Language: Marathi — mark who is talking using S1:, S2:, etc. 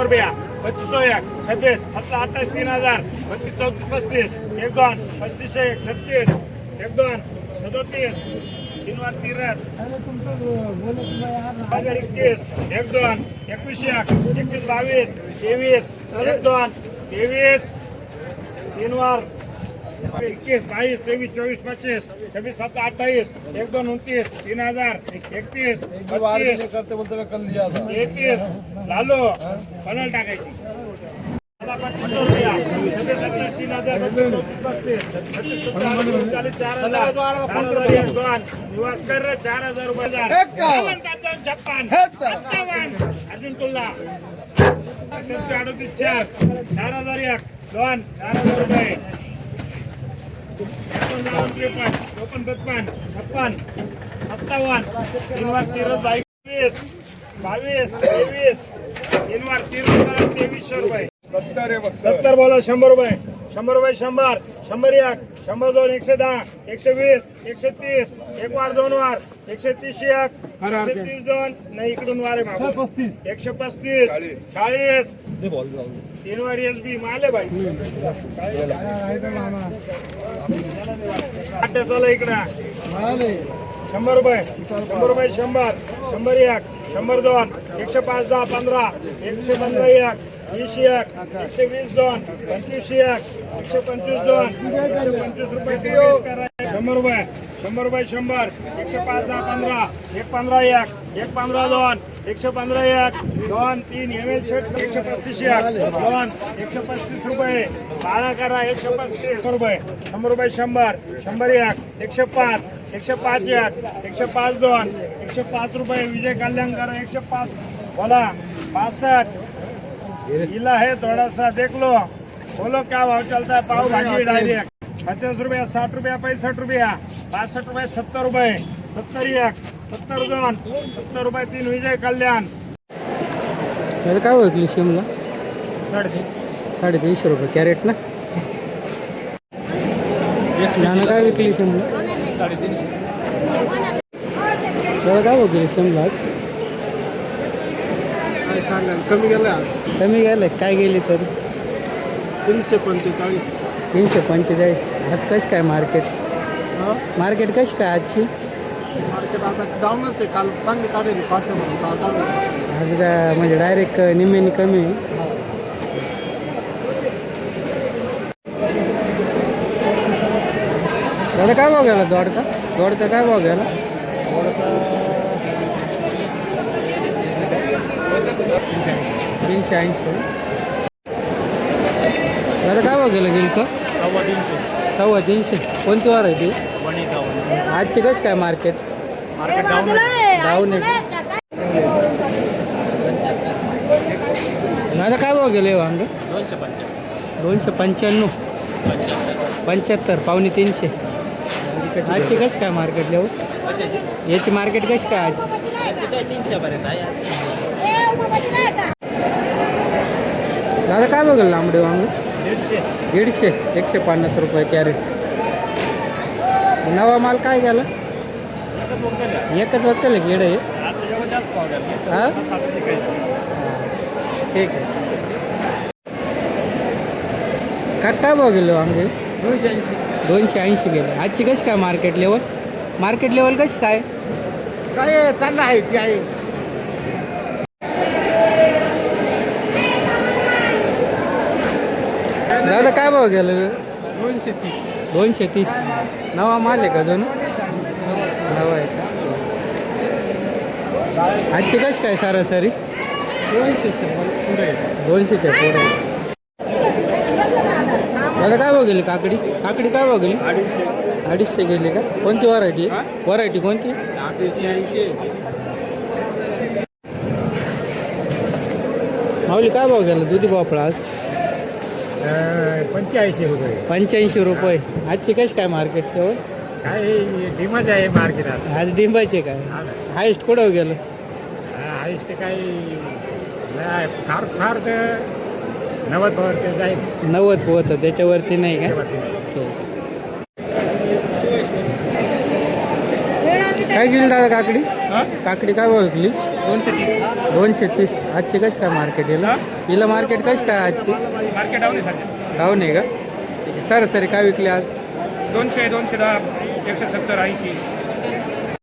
S1: रुपया 2501 26 28 3000 32 34 35 1 2 35 36 1 2 37 3 वर 13 2021 1 2 21 21 22 23 1 2 23 3 वर 21 22 23 24 25 26 27 28 1 2 29 3000 31 32
S2: करते बोलते मैं कल लिया था
S1: 33 लालो पनल टाकायची निवास कर रे 4000 रुपये अजून तुला 38 4 4001 2 4000 रुपये 55 56 57 निवास 22 22 23 निवास 2300 रुपये 70 बोला 100 रुपये 100 रुपये 100 100 100 2 110 120 130 1 वार 2 वार 130 130 2 नाही इकडून वारे मागो 135 40 3 वार एसबी माले भाई चला इकडे 100 रुपये 100 रुपये 100 100 1 100 2 105 10 15 115 1 20 1 120 2 25 1 125 2 125 रुपये 100 रुपये 100 रुपये 100 105 10 15 115 1 115 2 115 1 2 3 एमएल शर्ट 135 1 2 135 रुपये बाळा करा 135 रुपये 100 रुपये 100 100 1 105 105 1 105 2 105 रुपये विजय कल्याणकर 105 बोला 62 इला है थोड़ा सा देख लो बोलो क्या भाव चलता है पाव भाजी डायरेक्ट 50 रुपया 60 रुपया 65 रुपया 62 रुपये 70 रुपये 70 1 70 2 70 रुपये 3 विजय कल्याण
S3: काय विकली शिमला 350 रुपये कॅरेट ना यानं काय विकली शिमला 350 काय विकली शिमला आज
S2: कमी गेला
S3: कमी गेलं काय गेली तरी
S2: 345
S3: 345 आज कशी काय मार्केट कशी काय आजची
S2: मार्केट आता डाऊनच आहे काल चांगली काढली 500 डाऊन
S3: आज म्हणजे डायरेक्ट निम्म्याने कमी आहे. दादा काय भाव गेला दोडका काय भाव गेला 380 दादा काय भाव गेलं का 350 कोणती वार आहे ती आजची कशी काय मार्केट डाऊन आहे दादा काय भाव गेले वांग 295 75 पावणे 300 आजची कशी काय मार्केट लेवल याची मार्केट कशी काय आज 300 पर्यंत आहे दादा काय बघेल लांबडे वांग 150 150 रुपये कॅरेट नवा माल काय गेला एकच वक्कल आहे गेडे हां ठीक आहे काय भाव गेलो वांगे 280 गेले आजची कशी काय मार्केट लेवल कशी काय
S2: चांगलं आहे ती आहे
S3: दादा काय भाव गेलं
S2: 230
S3: नवा माल आहे का अजून नवा आहे का आजची कशी काय सरासरी
S2: 200च्या पुढे
S3: 200च्या पुढे दादा काय भाव गेली काकडी काय भाव गेली 250 गेली का कोणती व्हरायटी कोणती माऊली काय भाव गेला दुधी भोपळा आज
S1: 85 रुपये
S3: 85 रुपये आजची कशी काय मार्केट तेव्हा
S1: काय डिमांड आहे मार्केटात
S3: आज डिंबायचे काय हायस्ट कुठं गेलं
S1: हायस्ट काय फार तर 90 जाईल
S3: 90 होतं त्याच्यावरती नाही का काय गेली दादा काकडी काय भाव विकली
S1: 230.
S3: 230. आजची कशी काय मार्केट हिला हिला मार्केट कशी काय आजची
S1: मार्केट डाऊन आहे सध्या.
S3: डाऊन आहे का ठीक आहे. सरासरी काय विकले आज
S1: 200, 210, 170, 80.